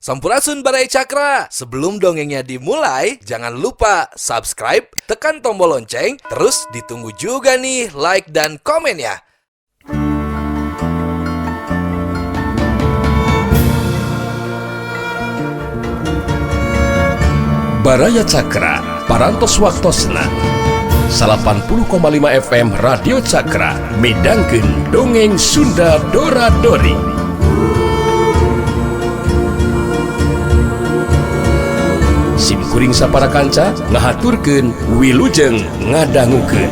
Sampurasun Barai Cakra. Sebelum dongengnya dimulai, jangan lupa subscribe, tekan tombol lonceng, terus ditunggu juga nih like dan komen ya. Baraya Cakra, parantos waktosna 80,5 FM Radio Cakra, midangkeun dongeng Sunda Dora-Dori. Simkuring sapara kanca ngahaturkeun wilujeng ngadangukeun.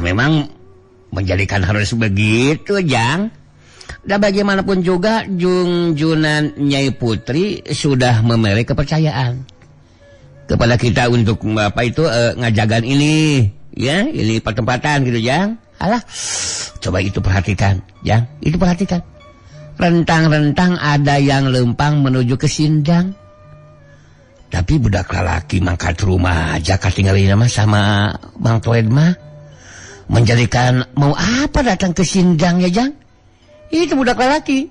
Memang menjadikan harus begitu, Jang. Dan bagaimanapun juga junjunan Nyai Putri sudah memberi kepercayaan kepada kita untuk ngajagan ini, ya, ini pertempatan gitu, Jang. Alah, coba itu perhatikan, Jang. Itu perhatikan. Rentang-rentang ada yang lempang menuju ke Sindang. Tapi budak lelaki mangkat rumah aja katinggalin nama sama Bang Toed mah. Menjadikan mau apa datang ke Sindang ya, Jang? Itu budak lelaki.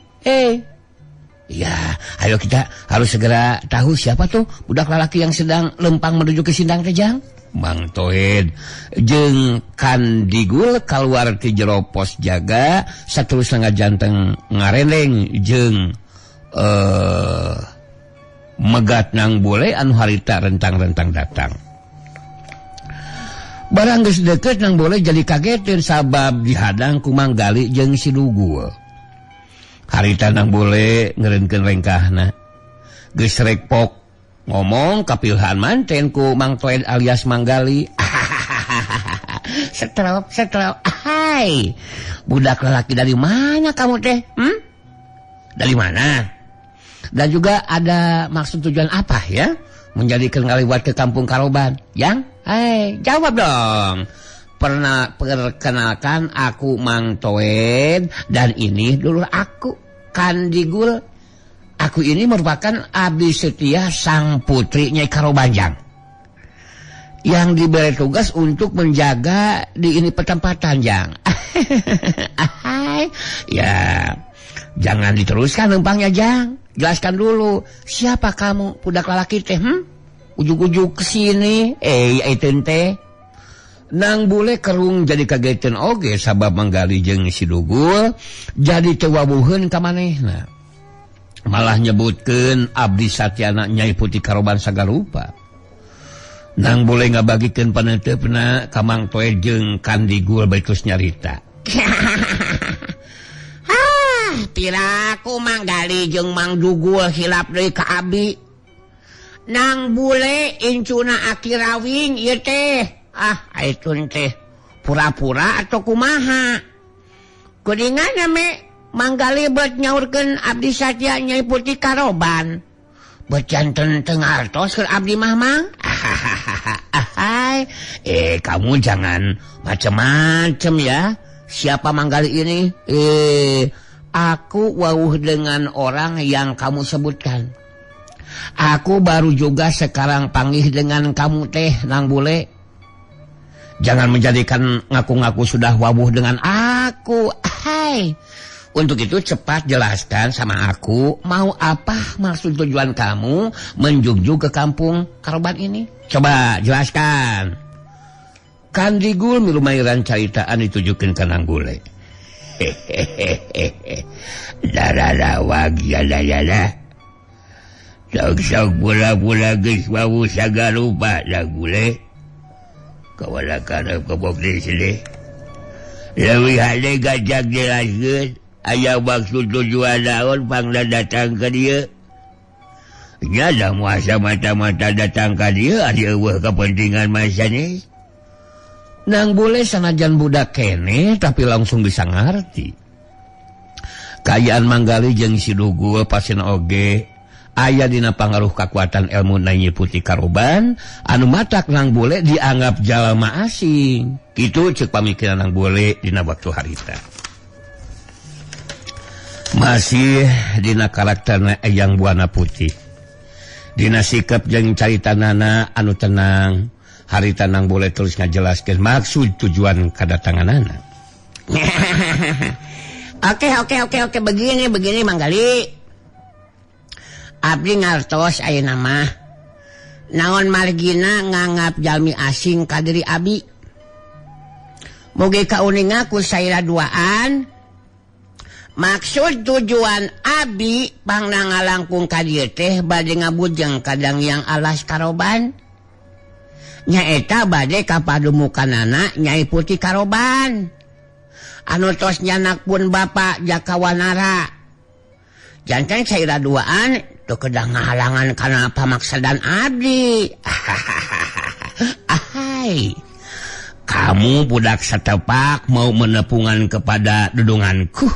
Ya, ayo kita harus segera tahu siapa tuh budak lelaki yang sedang lempang menuju ke Sindang teh, Jang. Bang Toed jeung Kandigul kaluar ti jero pos jaga saterusna ngajanteng ngarendeng jeung megat nang bole anu harita rentang-rentang datang. Barang geus deukeut nang boleh jadi kageteun sabab dihadang ku Manggali jeung si Dugul. Harita nang boleh ngeureunkeun rengkahna. Geus rekpok ngomong kapilhan manten ku Mang Toed alias Manggali. Setrop. Hai. Budak lelaki dari mana kamu teh? Dari mana? Dan juga ada maksud tujuan apa ya? Menjadikan ngaliwat ke kampung Karoban, Yang? Jawab dong. Perkenalkan aku Mang Toed dan ini dulu aku Kandigul. Aku ini merupakan abdi setia sang putri Nyai Karobanjang yang diberi tugas untuk menjaga di ini pertempatan, Jang. Ya, jangan diteruskan lempangnya, Jang. Jelaskan dulu, siapa kamu, budak lelaki teh? Ujuk-ujuk kesini, itu teh. Nang bule kerung jadi kageteun oge sabab Manggali jeung si Dugul jadi teu wabuheun ka manehna. Malah nyebutkeun abdi satyana Nyai Putri Karoban sagarupa. Nang bule ngabagikeun paneuteupeuna ka Mang Toed jeung Kandigul baitus nyarita. Piraku Manggali jeung Mang Dugul hilap deui ka abdi. Nang bule incuna akirawing ieu teh. Aitun teh pura-pura atau kumaha? Kuningan me Manggali beut nyaurkeun abdi satya Nyai Putri Karoban. Beut janten teu ngartos keur abdi mah, Mang. Kamu jangan macem-macem ya. Siapa Manggali ini? Aku wawuh dengan orang yang kamu sebutkan. Aku baru juga sekarang panggih dengan kamu teh, Nang Bule. Jangan menjadikan ngaku-ngaku sudah wawuh dengan aku. Untuk itu cepat jelaskan sama aku mau apa maksud tujuan kamu menjunjung ke kampung Karoban ini. Coba jelaskan. Kandigul milumairan caritaan ditujukan ke Nang Bule. Darah wagi ada. Sok-sok pula-pula geus wawuh sagarupa Nang Bule. Kawala karep kebok di sini. Leuwih hade gajak jelaskeun aya maksud tujuan naon pangna datang ka dieu. Nya da muasa mata-mata datang ka dieu ari eueuh kepentingan masane. Nang Bule sanajan budak kene tapi langsung bisa ngarti. Kayaan Manggali jeung si Dugul pasien oge aya dina pangaruh kekuatan ilmu Nyai Putih Karoban anu matak Nang Bule dianggap jalma asing kitu ceuk pamikiran Nang Bule dina waktu harita. Masih dina karakterna Eyang Buana Putih, dina sikap jeung caritanana anu tenang, harita Nang Bule terus ngajelaskeun maksud tujuan kadatanganana. Oke, begini Manggali. Abdi ngartos ayeuna mah naon margina nganggap jalmi asing ka diri abdi. Mugi kauninga ku saira duaan. Maksud tujuan abdi pangna ngalangkung ka dieu teh bade ngabujeng kadang yang alas Karoban. Nyaeta bade ka padumukanana Nyai Putih Karoban. Anu tos nyanak pun Bapak Jakawanara. Janten saira duaan teu kedah ngahalangan kana pamaksadan abdi. Ahai. Kamu budak satepak mau menepungan kepada dudunganku.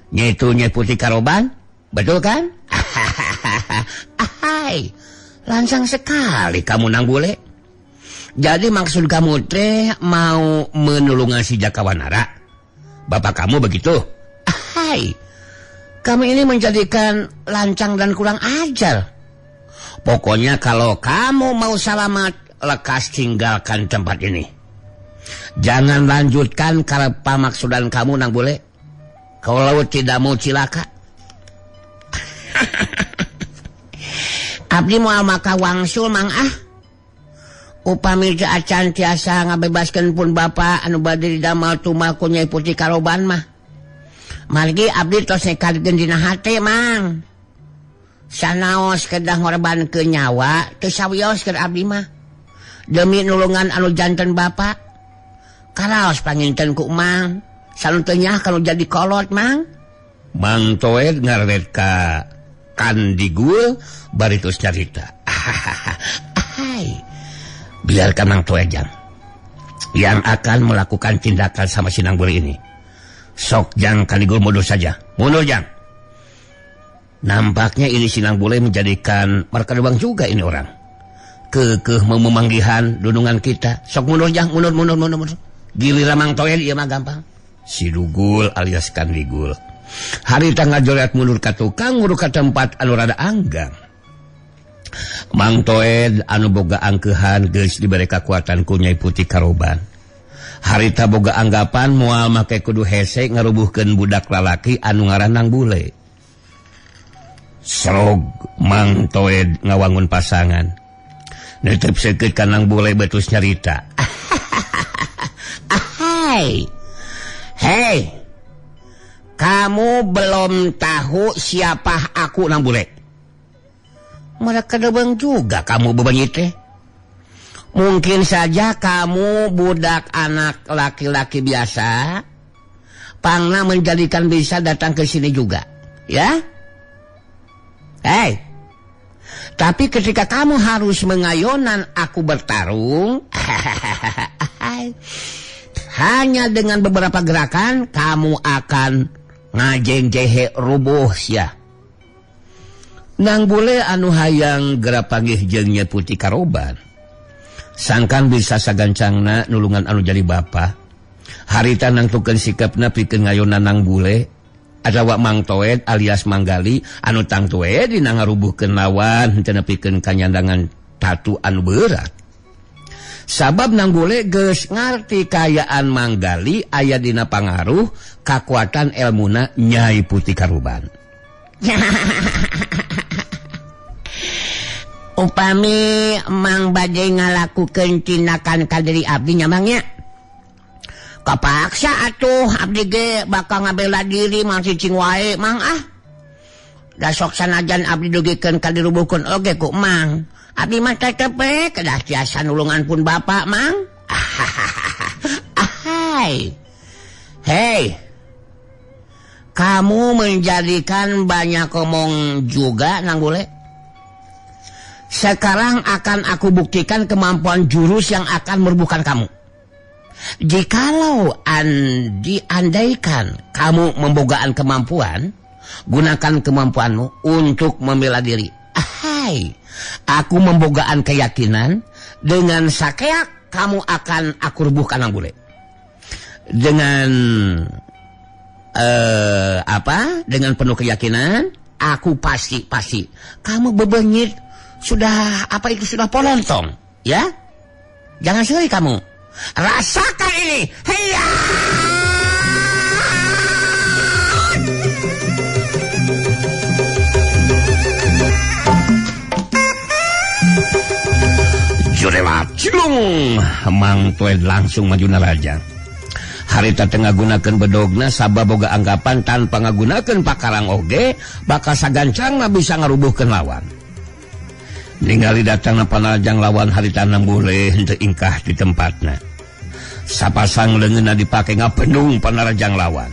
Nyaitu Nyai Putih Karoban, betul kan? Ahai. Langsang sekali kamu Nang Bule. Jadi maksud kamu teh mau menulungan si Jakawanara. Bapak kamu begitu? Hai, kamu ini menjadikan lancang dan kurang ajar. Pokoknya kalau kamu mau selamat, lekas tinggalkan tempat ini. Jangan lanjutkan karena pamaksudan kamu Nang Bule. Kalau tidak mau cilaka. Abdi moal maka wangsul Mang upami teu acan tiasa ngabebaskeun pun Bapak anu bade didamel tumal ku Nyai Putih Karoban mah. Margi abdi tos nekadkeun dina hate Mang. Sanaos kedah ngorbankeun nyawa teu sawios keur abdi mah. Demi nulungan anu janten Bapak. Karaos panginten ku Mang. Salun teu nyah kalau jadi kolot Mang. Mang Toed ngaret ka Kandigul bari tos carita. Ahai. Biarkan Mang Toejang yang akan melakukan tindakan sama si Nang Bule ini. Sok Jang Kandigul mundur saja. Mundur Jang. Nampaknya ini si Nang Bule menjadikan markadebang juga ini orang. Kekeh memanggihan dudungan kita. Sok mundur Jang, mundur. Giliran Mang Toed ieu mah gampang. Si Dugul alias Kandigul. Harita ngajolet mundur ka tukang, mundur ka tempat anu rada anggang. Mang Toed anu boga angkeuhan geus dibere kakuatan ku Nyai Putih Karoban. Harita boga anggapan moal make kudu hese ngarubuhkeun budak lalaki anu ngaranna Nang Bule. Srog Mang Toed ngawangun pasangan. Netep seukeut ka Nang Bule betus nyarita. Ahai. Hei. Kamu belum tahu siapa aku Nang Bule. Mereka debeng juga kamu bebanyi teh. Mungkin saja kamu budak anak laki-laki biasa. Pangna menjadikan bisa datang ke sini juga. Ya? Hei. Tapi ketika kamu harus mengayonan aku bertarung. Hanya dengan beberapa gerakan kamu akan ngajeng-jehe rubuh sia. Nang Bule anu hayang gerapanggih jeung Nyai Putih Karoban. Sangkan bisa sagancangna nulungan anu jadi bapa. Harita nangtukeun sikapna pikeun ngayonan Nang Bule. Adawa Mang Toed alias Manggali anu tang Toed dina ngarubuhkeun lawan henteu nepikeun kanyandangan tatu anu berat. Sabab Nang Bule geus ngarti kayaan Manggali aya dina pangaruh kakuatan elmuna Nyai Putih Karoban. Upami Mang bade ngalakukeun tindakan ka diri abdi nya Mang nya. Kapaksa atuh abdi ge bakal ngabela diri Mang cicing wae Mang Da sok sanajan abdi dugikeun ka dirubuhkeun oge ku Mang. Abdi mah tetep kedah tiasa nulungan pun Bapak Mang. Ahai. Hei. Kamu menjadikan banyak omong juga Nang Bule. Sekarang akan aku buktikan kemampuan jurus yang akan merubuhkan kamu. Jikalau diandaikan kamu membogaan kemampuan, Gunakan kemampuanmu untuk membela diri. Ahai, aku membogaan keyakinan dengan sakeak kamu akan aku rubuhkan Nang Bule. Dengan dengan penuh keyakinan, aku pasti kamu bebengit sudah sudah polontong, ya. Jangan sekali kamu. Rasakan ini. Heya! Jurela cilung, Mang Toed langsung maju narajang. Harita tengah gunakan bedogna sabab boga anggapan tanpa ngagunakeun pakarang oge bakal sagancang bisa ngarubuhkeun lawan. Ningali datangna panarajang lawan harita Nang Bule henteu ingkah di tempatna. Sapasang leungeunna dipake ngapendung panarajang lawan.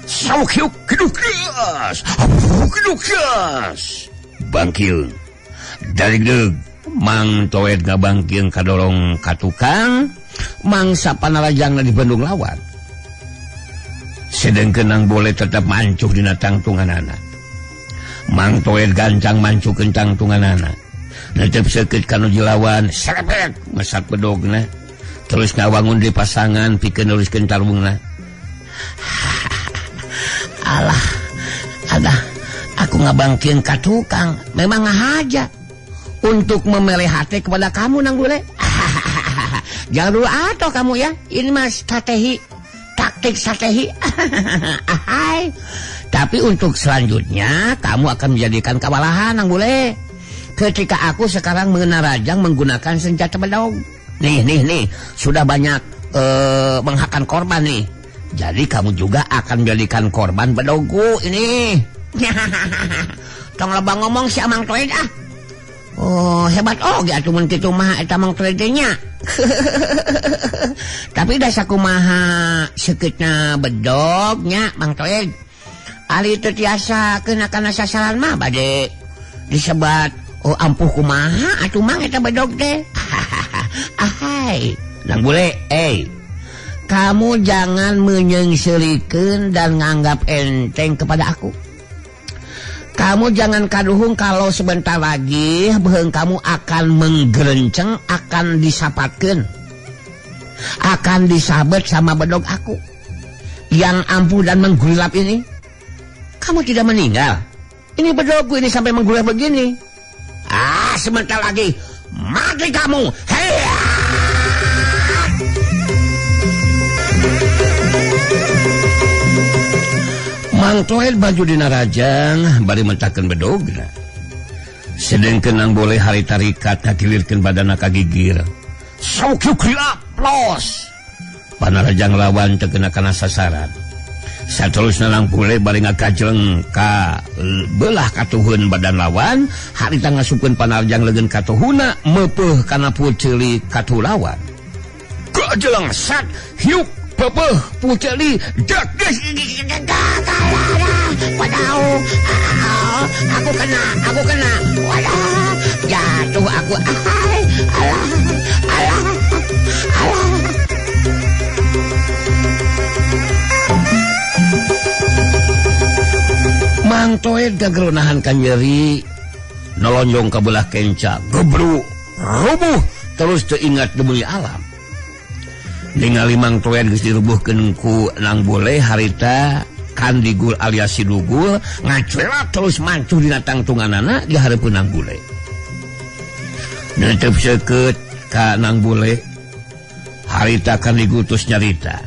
Saukyuk kidukras, bangkil. Dari deug Mang Toed ngabangkieun kadorong ka tukang mangsa panarajangna dibendung lawan. Sedengkeun Nang Bule tetep mancuh dina tangtunganana. Mang Toed gancang mancukeun tangtunganana. Netep seukeut ka nuju lawan, serebet mesak bedogna. Terus ngawangun di pasangan pikeun nuliskeun tarungna. Alah, aku ngabangkieun ka tukang, memang ngahaja untuk memeleh hati kepada kamu Nang Bule. Jangan dulu atau kamu ya. Ini mas taktik strategi. Tapi untuk selanjutnya kamu akan menjadikan kewalahan Nang Bule. Ketika aku sekarang menarajang menggunakan senjata bedog. Nih, sudah banyak menghakan korban nih. Jadi kamu juga akan menjadikan korban bedogku ini. Tong lebang ngomong si Mang Toed ah. Oh hebat ge atuh mun kitu mah eta Mang Toed nya. Tapi da sakumaha sekeutna bedognya Mang Toed. Ali teu tiasa keuna sasaran mah bade disebat ampuh kumaha atuh mang eta bedog teh. Ahai, Nang Bule, kamu jangan menyengselikan dan nganggap enteng kepada aku. Kamu jangan kaduhung kalau sebentar lagi beheung kamu akan menggerenceng, akan disapatkeun, akan disabet sama bedog aku yang ampuh dan menggulap ini. Kamu tidak meninggal. Ini bedogku ini sampai menggulap begini. Sebentar lagi mati kamu. Heya! Mang Toed baju dina rajang bari mentakeun bedogna. Sedengkeun Nang Bule harita rikat ngagilirkeun badanna ka gigir. Saukyuk los. Panarajang lawan teu keuna kana sasaran. Saterusna Nang Bule bari ngakajleng ka belah katuhun badan lawan, harita ngasupkeun panarajang leungeun katuhuna meupeuh kana puceuli katuh lawan. Kajleng sat hiuk peuh puceuli deges wadaw. Aku kena wadah jatuh aku. Alah. Mang Toed gagal nahan ka nyeri, nolonjong ka belah kenca, gebruk, rubuh, terus teu ingat deui alam. Ningali Mang Toed geus dirubuhkeun ku Nang Bule harita kan digul alias sidugul ngacwelat terus mancuh dina tangtunganana di hareupeun Nang Bule. Netep seukeut ka Nang Bule harita kan digutus nyarita.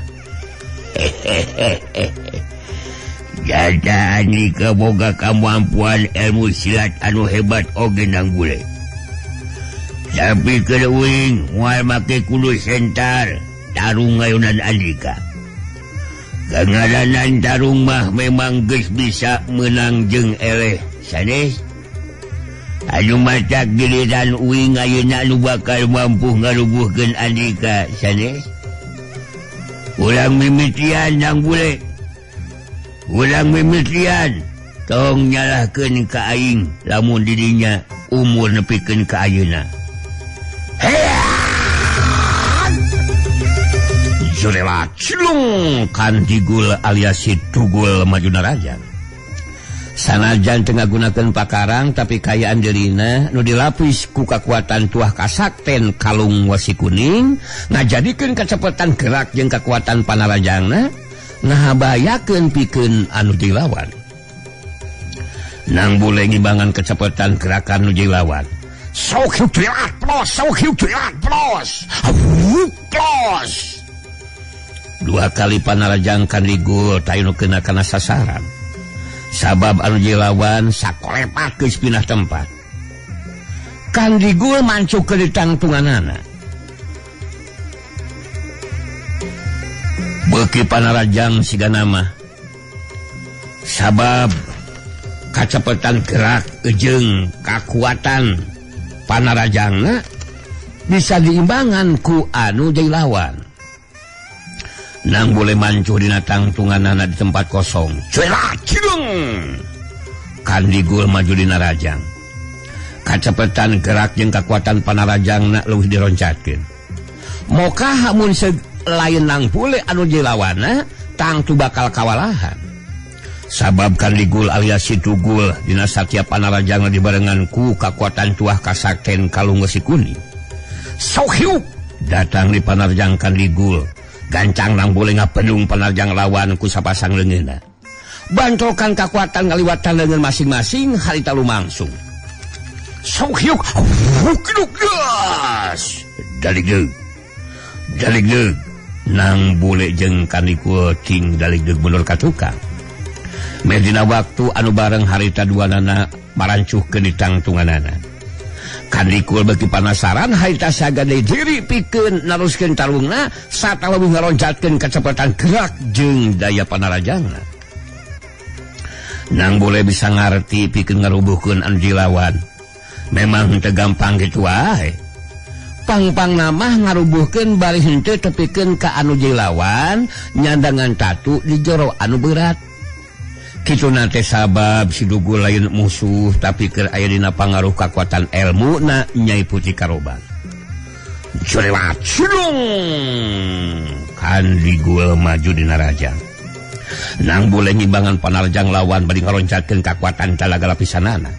Jada ani boga kemampuan ilmu silat anu hebat oge Nang Bule. Tapi kedeuing moal make kudu sentar tarung ngayunan andika. Kangaranan tarung mah memang geus bisa menang jeung eleh sanes. Anu matak giliran uing ayeuna anu bakal mampu ngarubuhkeun andika sanes. Urang mimitian Nang Bule. Urang mimitian tong nyalahkeun ka aing lamun didinya umur nepikeun ka ayeuna. Jurela cilung kan digul alias tugul maju narajang. Sanajan tengah gunakan pakarang tapi kayaan dirina nu dilapis ku kekuatan tuah kasakten kalung wasi kuning ngajadikeun kecepatan gerak jeung kekuatan panarajangna ngahabayakeun pikeun anu dilawan. Nang Bule ngibangan kecepatan gerakan nu dilawan. Sok hiu triat plus. Dua kali panarajang kandigul tayunu kena sasaran. Sabab anu dilawan sakolepat geus pindah tempat. Kandigul mancuk ke di tangtunganana. Beuki panarajang siga nama. Sabab kacepatan gerak jeung kakuatan panarajangna bisa diimbangan ku anu dilawan. Nang Bule mancuh dina tangtunganana di tempat kosong. Cuelah cidung. Kandigul maju dina rajang. Kacepatan gerak jeung kekuatan panarajangna leuwih dironcatkeun. Moka hamun lain nang Bule anu dilawanna tangtu bakal kawalahan. Sabab Kandigul alias Situgul dina satya panarajangna dibarengan ku kekuatan tuah kasakten kalung wesi kuning. Sohiu datang di panarjang Kandigul. Gancang nang Bule ngapedung panarjang lawan ku sapasang leungeunna. Bantokan kekuatan ngaliwatan leungeun masing-masing harita lumangsung. Sohiuk hukduk gas. Daligdeug. Nang Bule jeung Kandigul ting daligdeug mundur ka tukang. Medina waktu anu bareng harita duanana marancuhkeun di tangtunganana. Kandigul beuki panasaran harita sagade diri pikeun naruskeun tarungna sarta leuwih ngaroncatkeun kecepatan gerak jeung daya panarajangna. Nang Bule bisa ngarti pikeun ngarubuhkeun anu dilawan. Memang teu gampang kitu wae. Pang-pang namah ngarubuhkeun bari henteu tepikeun ka anu dilawan nyandangan tatu di jero anu berat. Kitu nate sabab Sidugul lain musuh tapi keur aya dina pangaruh kekuatan ilmu na Nyai Putih Karoban. Curewat cidung. Kandigul maju dina rajang. Nang Bule ngimbangan panarjang lawan bari ngaroncatkeun kekuatan talaga lapisanana.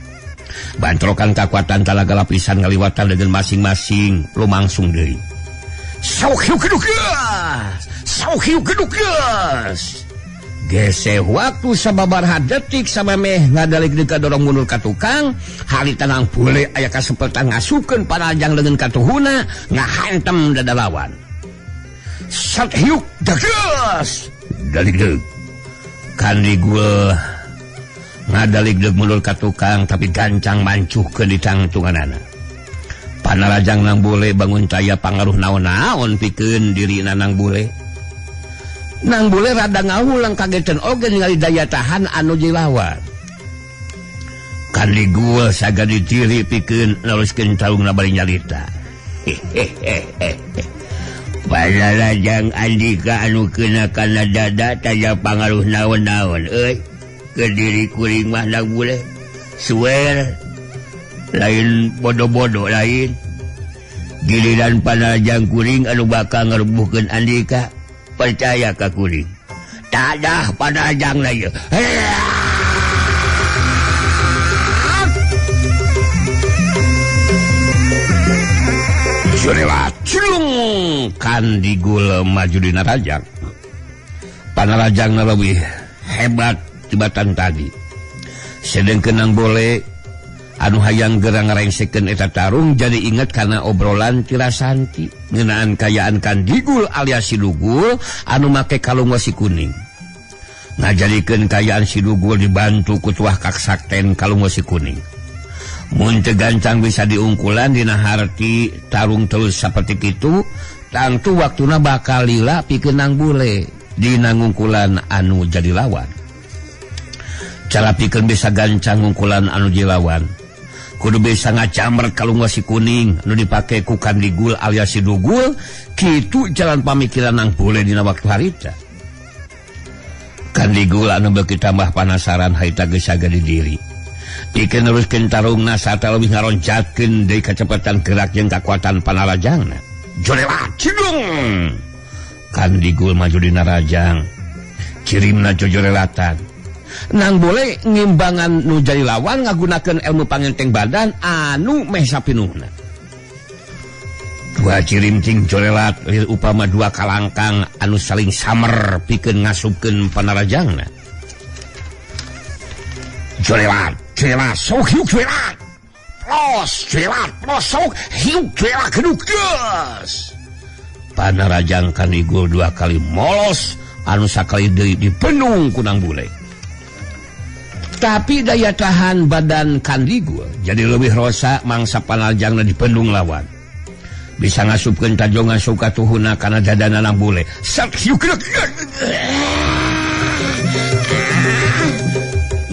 Bantrokan kekuatan talaga lapisan ngaliwatan dengan masing-masing lumangsung deui. Sauhiu gedugas. Geseh waktu sababaraha detik samemeh ngadalik ka dorong mundur ka tukang harita nang Bule aya kasempatan ngasukeun panarjang leungeun ka tuhuna ngahantem dada lawan. Sathiuk degas. Daligdeug. Kandigul ngadaligdeug mundur ka tukang tapi gancang mancuhkeun di tangtunganana. Panarajang nang Bule bangun caya pangaruh naon-naon pikeun dirina nang Bule. Nang Bule rada ngawulang kagetan oge ningali daya tahan anu dilawan. Kandigul sagade diri pikeun naruskeun tarungna bari nyalita. Panarajang Andika anu keuna kana dada taya pangaruh naon-naon euy. Ke diri kuring mah nang Bule. Swear lain bodoh-bodoh lain. Giliran panarajang kuring anu bakal ngarubuhkeun Andika. Percaya ka kuring. Tadah panarajang na ieu. Curewat culung. Kandigul maju dina rajang. Panarajang na leuwih hebat tibatan tadi. Sedengkeun nang Bule anu hayang gerang ngarengsekeun eta tarung jadi inget karena obrolan Tirasanti ngeunaan kayaan Kandigul alias Sidugul anu make kalung wasi kuning. Ngajadikeun kayaan Sidugul dibantu ku tuah kasakten kalung wasi kuning. Mun teu gancang bisa diungkulan dina harti tarung terus saperti kitu, tangtu waktuna bakal lila pikeun nang Bule dina ngungkulan anu jadi lawan. Cara pikeun bisa gancang ngungkulan anu dilawan. Kudu bisa ngacamber kalung wasi kuning nu dipake ku Kandigul alias Sidugul kitu jalan pamikiran nang Bule dina waktu harita. Kandigul anu beuki tambah panasaran harita geus sagade diri. Pikeun neruskeun tarungna sarta leuwih ngaroncatkeun deui kacepatan gerak jeung kakuatan panarajangna. Jorelat cidung. Kandigul maju dina rajang. Cirimna jojorelatan. nang boleh ngimbangan nu jadi lawan ngagunakeun ilmu pangenteng badan anu meh sapinuhna. Dua cirimting jorelat lir upama dua kalangkang anu saling samer pikeun ngasupkeun panarajangna. Jorelat, sok hiuk jorelat. Plos, sok hiuk jorelat keduk gas. Panarajang Kandigul dua kali molos anu sakali deui dipendung ku Nang Bule. Tapi daya tahan badan Kandigul jadi lebih rosa mangsa panarajangna dipendung lawan. Bisa ngasupkeun tajongan suka tuhuna kana dadana Nang Bule.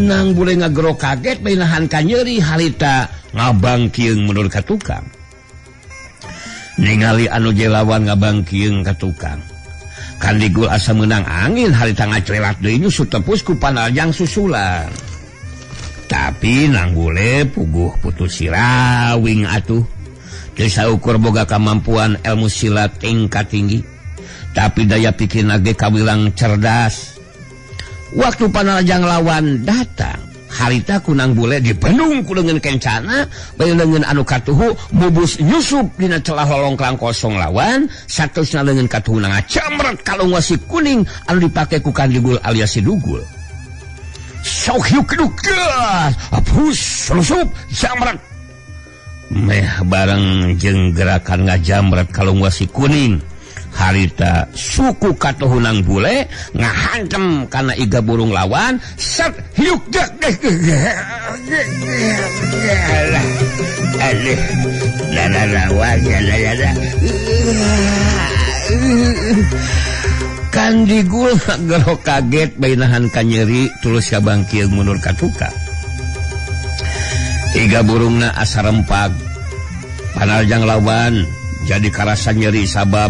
Nang Bule ngagero kaget menahan ka nyeri harita ngabangkieung mundur ka tukang. Ningali anu jelawan ngabangkieung ka tukang. Kandigul asa meunang angin harita ngacrelat deui nyusut tepus ku panarajang susulan. Tapi Nang Bule puguh putus sirawing atuh. Teu saukur boga kamampuan ilmu silat tingkat tinggi, tapi daya pikirna ge kawilang cerdas. Waktu panarajang lawan datang, harita ku Nang Bule dipendung ku leungeun kencana, bae leungeun anu katuhu mubus nyusup dina celah lolongklang kosong lawan, saterusna leungeun katuhuna ngacamret kalung wasi kuning anu dipake ku Kandigul alias si Dugul. Sok hiuk keduk gas, apus susup jamret. Meh bareng jeung gerakan ngajamret kalung wasi kuning, harita suku katuhu Nang Bule ngahantem kana iga burung lawan, set hiuk dak. Kandigul ngagero kaget bainahan ka nyeri tulus kabangkieung mundur ka tukang. Iga burungna asa rempag. Panarajang lawan jadi karasa nyeri sabab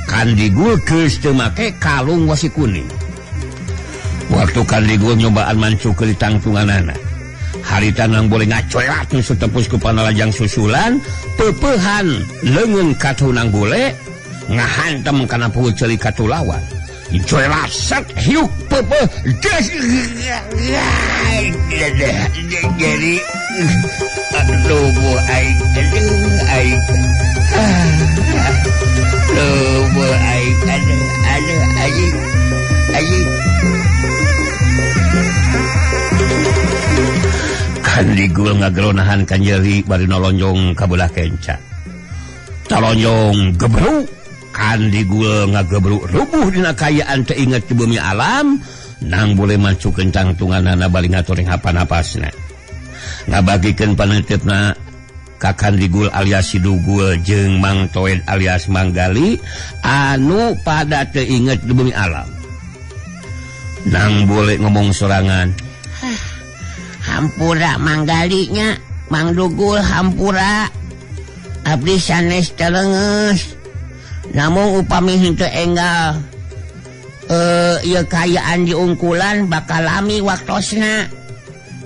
Kandigul geus teu make kalung wasi kuning. Waktu Kandigul nyobaan mancukeun di tangtunganana, harita Nang Bule ngacoelat nyusut tepus ku panarajang susulan, peupehan leungeun katuh Nang Bule ngahantem kana puguh ceuli katuh lawan. Coelat set hiuk peupeuh jadi aduh bu aing bu aing aing Kandigul ngageronahan ka nyeri bari nolonjong ka belah kenca. Talonjong gebruk, Kandigul ngagebruk rubuh dina kayaan teu inget di bumi alam. Nang Bule mancukeun tangtunganana bali ngatoreng hapan-hapasna. Ngabagikeun paneuteupna ka Kandigul alias si Dugul jeung Mang Toed alias Mang Gali anu pada teu inget di bumi alam. Nang Bule ngomong sorangan, hampura Mang Gali nya, Mang Dugul hampura. Abdi sanes teleungeus. Namun upami henteu enggal ieu kayaan diungkulan bakal lami waktosna.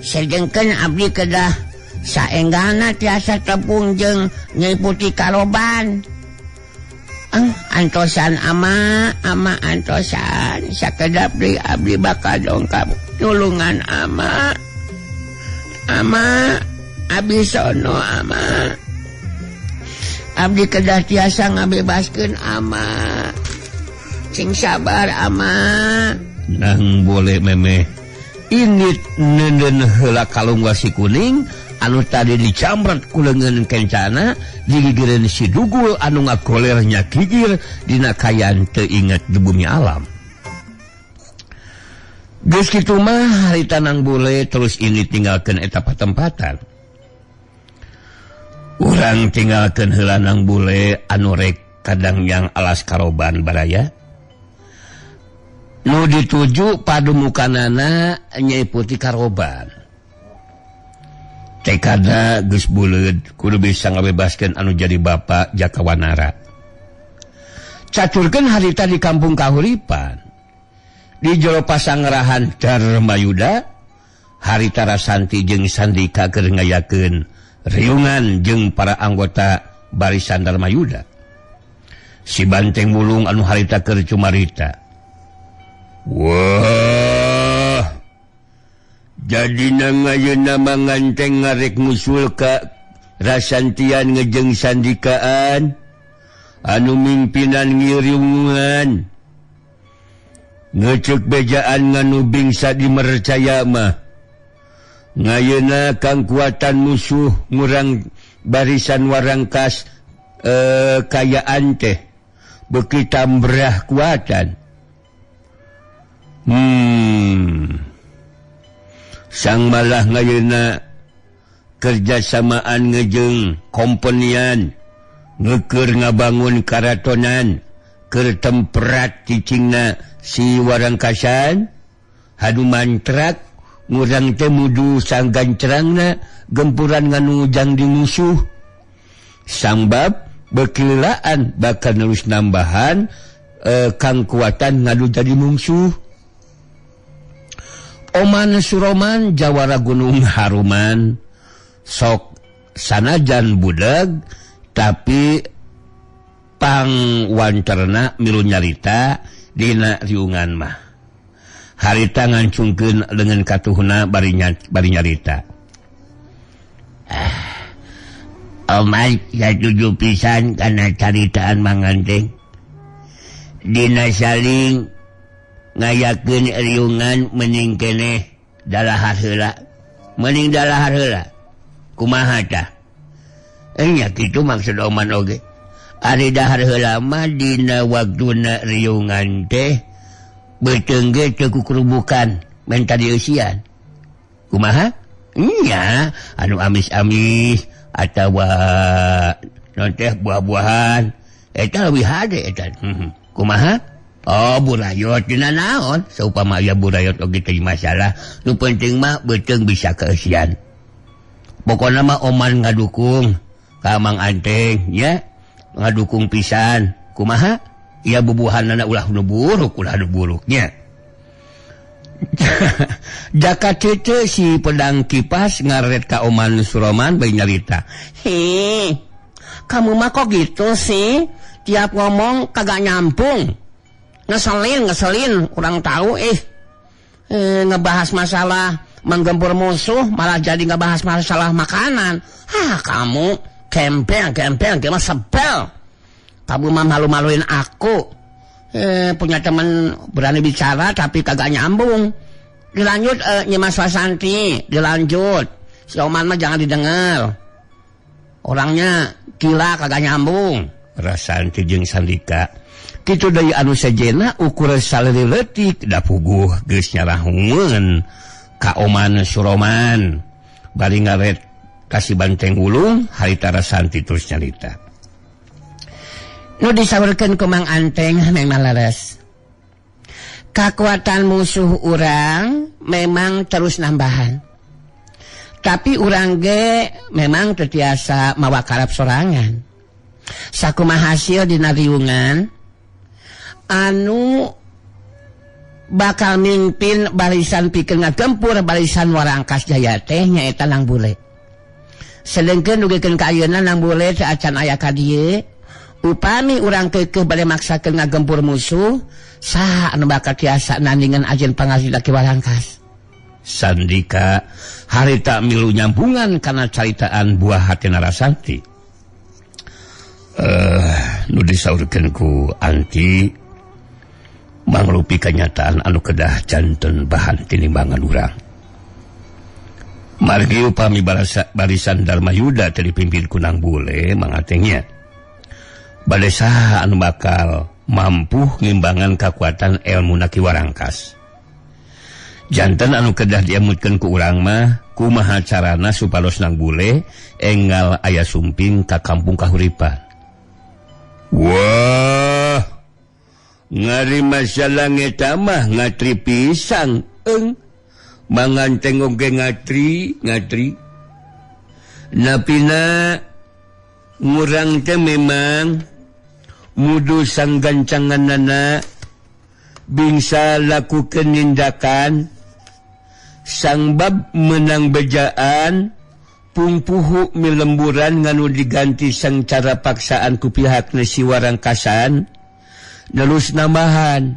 Sajengkeun abdi kedah saenggalna tiasa tepung jeung Nyai Putih Karoban. Antosan ama antosan sakedap deui abdi bakal dongkap tulungan ama abdi sono ama. Abdi kedah tiasa ngabebaskeun ama. Cing sabar ama. Nang Bule memeh init neuneun heula kalung wasi kuning anu tadi dicamret ku leungeun kencana digigireun si Dugul anu ngagolernya gigir dina kayaan teu inget di bumi alam. Geus kitu mah harita Nang Bule terus ini tinggalkeun eta patempatan. Urang tinggalkeun heula Nang Bule anu rek kadangyang alas Karoban baraya. Nu dituju padumukanana Nyai Putih Karoban. Tekadna geus buleud kudu bisa ngabebaskeun anu jadi bapa Jakawanara. Caturkeun harita di kampung kahuripan. Di jero pasanggarahan Darmayuda, harita Rasanti jeung Sandika keur ngayakeun riungan jeung para anggota barisan Darmayuda. Si Banteng Mulung anu harita keur cumarita. Wah, jadi ngayeuna manganteng ngarek musul ka rasantian ngejeng sandikaan anu mimpinan ngiriungan ngecek bejaan nganu bingsa di mercaya mah ngayeuna kang kuatan musuh ngurang barisan warangkas kayaan teh beki tambrah kuatan sang malah ngayeuna kerjasamaan ngejeng komponian ngeukeur ngabangun karatonan keur temprat cicingna si warangkasan hadu mantrak ngurang teh mudu sang gancerangna gempuran nganu ujang di musuh sangbab bekilaan bakal nulus nambahan kang kuatan ngadu jadi musuh. Oman Suroman jawara gunung haruman sok sanajan budag tapi pangwancerna milu nyarita dina riungan mah harita ngancungkeun dengan katuhna bari nyarita. Oman satuju pisan kana caritaan manganteng dina saling ngayakeun riungan mending keneh dalahar heula mending dalahar heula kumaha tah nya kitu maksud Oman oge ari dahar heula mah dina waktuna riungan teh beuteung ge teu kukerubukan men tadi eusian kumaha nya anu amis-amis atawa non teh buah-buahan eta leuwih hade eta kumaha. Oh burayot dina naon saupama aya burayot oge teh masalah nu penting mah beuteung bisa keeusian pokona mah Oman ngadukung ka Mang Anteng nya ngadukung pisan kumaha ieu bubuhanna ulah nu buruknya jaka cece si pedang kipas ngaret ka Oman Suroman bae nyarita kamu mah kok gitu sih tiap ngomong kagak nyampung ngeselin kurang tahu ngebahas masalah menggempur musuh malah jadi ngebahas masalah makanan kamu kempeng gimana sebel kamu mah malu-maluin aku punya teman berani bicara tapi kagak nyambung dilanjut Nyimas Wasanti dilanjut si Oman mah jangan didengar orangnya gila kagak nyambung Rasanti jeung Sandika kitu deui anu sejenna ukur saleureut leutik da puguh geus nyarahungeun ka Oman Suroman bari ngaret kasih banteng ulung harita Rasanti terus nyarita nu disaurkeun ku Mang Anteng memang leres kakuatan musuh urang memang terus nambahan tapi urang ge memang teu tiasa mawa karep sorangan sakumaha hasil dina riungan anu bakal mimpin barisan pikeun ngagempur barisan warangkas jaya teh nyaeta Nang Bule. Sedengkeun nugikeun ka ayeuna Nang Bule teu acan aya ka dieu, upami urang keukeuh bade maksakeun ngagempur musuh, saha anu bakal tiasa nandingan ajeun pangarti laki warangkas. Sandika harita milu nyambungan kana caritaan buah hatina Rasanti. Nu disaurkeun ku Anti mangrupi kenyataan anu kedah janten bahan tinimbangan urang. Margi upami barisan Dharma Yuda teu dipimpin ku Nang Bule mangatengnya. Bade saha anu bakal mampu ngimbangan kakuatan ilmu Ki Warangkas. Janten anu kedah diemutkeun ku urang mah kumaha carana supados Nang Bule enggal aya sumping ka kampung kahuripan. Wah, ngari masalah ngeta mah ngatri pisang, manganteng oge ngatri. Napina ngurang teh memang mudu sang gancanganana bingsa lakukeun nindakan sang bab menang bejaan pungpuhu milemburan nganu diganti sang cara paksaan ku pihak si Warangkasan nalus nambahan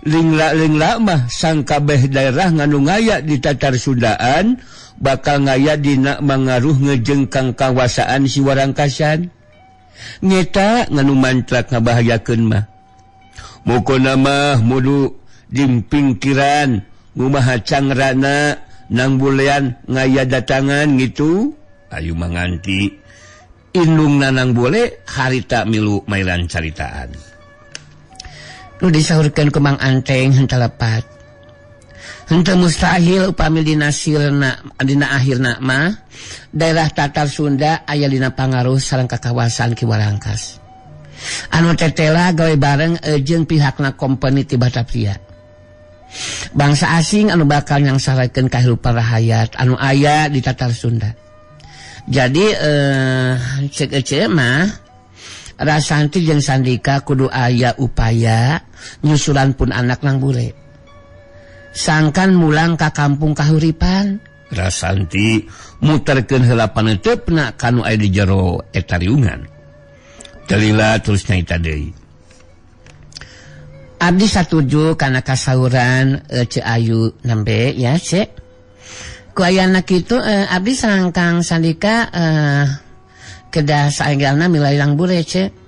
Lingla mah sang kabeh daerah nganu ngaya di Tatar Sundaan bakal ngaya dina mangaruh ngejengkang kawasaan si Warangkasan. Nyeta nganu mantrak ngabahayakeun mah. Mukona mah mudu dimpingkiran ngumaha cangrana nang bulean ngaya datangan gitu. Ayu manganti indungna nang bole harita milu mairan caritaan. Nu disaurkeun ku Mang Anteng henteu lepat. Henteu mustahil upami dina akhirna mah daerah Tatar Sunda aya dina pangaruh sareng kakawasan Ki Warangkas. Anu tetela gawe bareng jeung pihakna kompeni ti Batavia. Bangsa asing anu bakal nyangsarakeun kahirupan rakyat anu aya di Tatar Sunda. Jadi cek ece mah Rasanti jeung Sandika kudu aya upaya nyusulan pun anak nang bule. Sangkan mulang ka kampung kahuripan. Rasanti muterkeun heula paneutepna kanu aya di jero eta riungan. Dalila terus nyaita deui. Abdi satuju kana kasauran Ceu Ayu nembe ya Cek. Ku ayana kitu abdi sangkang Sandika kedah saenggalna milailang bule Cek.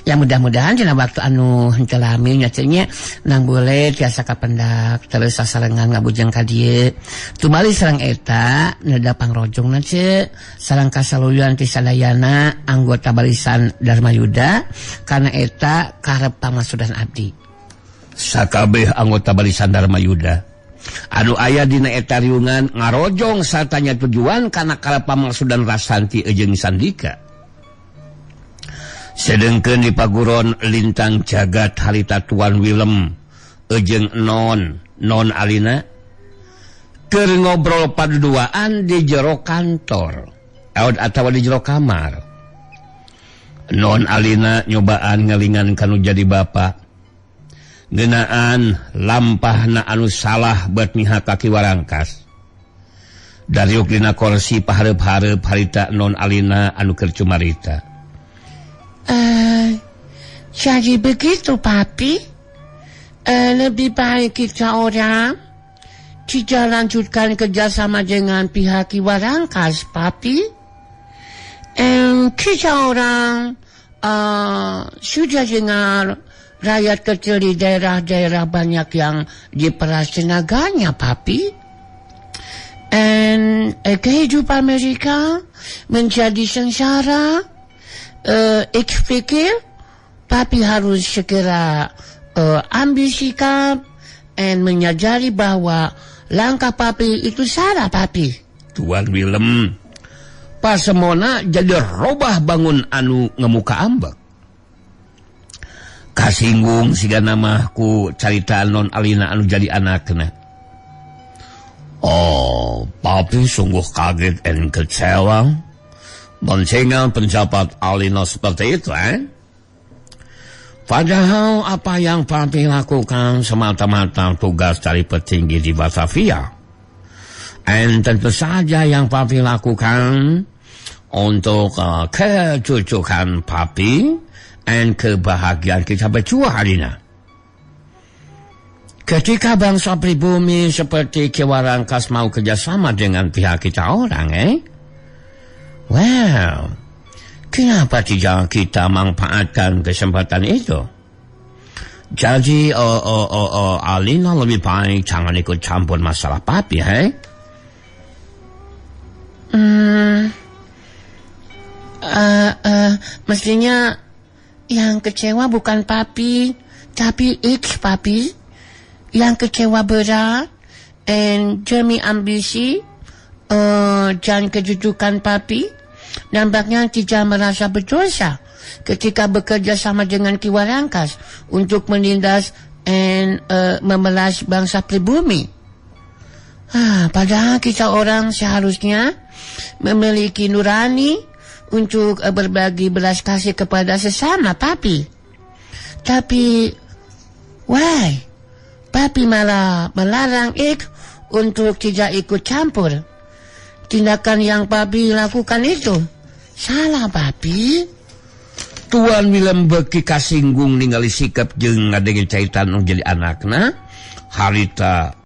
Ya mudah-mudahan dina waktu anu henteu lami nya Cek nya nang bule tiasa kapendak terus sasarengan ngabujeng ka dieu. Tumali sareng eta neda pangrojongna Cek sareng kasaluyuan ti sadayana anggota barisan Dharma Yuda kana eta karep pamasudan abdi. Sakabeh anggota barisan Dharma Yuda anu aya dina eta riungan ngarojong sartanya tujuan kana karep pamasudan Rasanti jeung Sandika. Sedengkeun di paguron lintang jagat harita Tuan Willem jeung non alina keur ngobrol paduduaan di jero kantor atawa di jero kamar. Non alina nyobaan ngalingan kanu jadi bapak ngeunaan lampahna anu salah buat mihak Ki Warangkas. Dariuk dina kursi pahareup-hareup harita non alina anu keur cumarita. Jadi begitu Papi, lebih baik kita orang tidak lanjutkan kerjasama dengan pihak Ki Warangkas Papi. Kita orang sudah dengar rakyat kecil di daerah-daerah banyak yang diperas tenaganya Papi. Kehidupan mereka menjadi sengsara. Ik pikir Papi harus segera ambil sikap dan menyadari bahwa langkah Papi itu salah Papi. Tuan Willem pasemona jadi robah bangun anu ngemuka ambek. Kasinggung siga nama ku carita non alina anu jadi anakna. Oh, Papi sungguh kaget dan kecewa mencengang penjabat alina seperti itu, Padahal apa yang Papi lakukan semata-mata tugas dari petinggi di Batavia. Dan tentu saja yang Papi lakukan untuk kecucukan Papi dan kebahagiaan kita berdua Alina. Ketika bangsa pribumi seperti Ki Warangkas mau kerjasama dengan pihak kita orang, Well, kenapa tidak kita manfaatkan kesempatan itu? Jadi, Alina lebih baik jangan ikut campur masalah Papi, Mestinya yang kecewa bukan Papi, tapi X Papi. Yang kecewa berat dan demi ambisi dan kedudukan Papi nampaknya tidak merasa berdosa ketika bekerja sama dengan Ki Warangkas untuk menindas dan memelas bangsa pribumi. Padahal kita orang seharusnya memiliki nurani untuk berbagi belas kasih kepada sesama Papi. Tapi, why? Papi malah melarang Ik untuk tidak ikut campur. Tindakan yang Papi lakukan itu salah Papi. Tuan Willem beki kasinggung ningali sikap jeung ngadengin caitan nu jadi anakna harita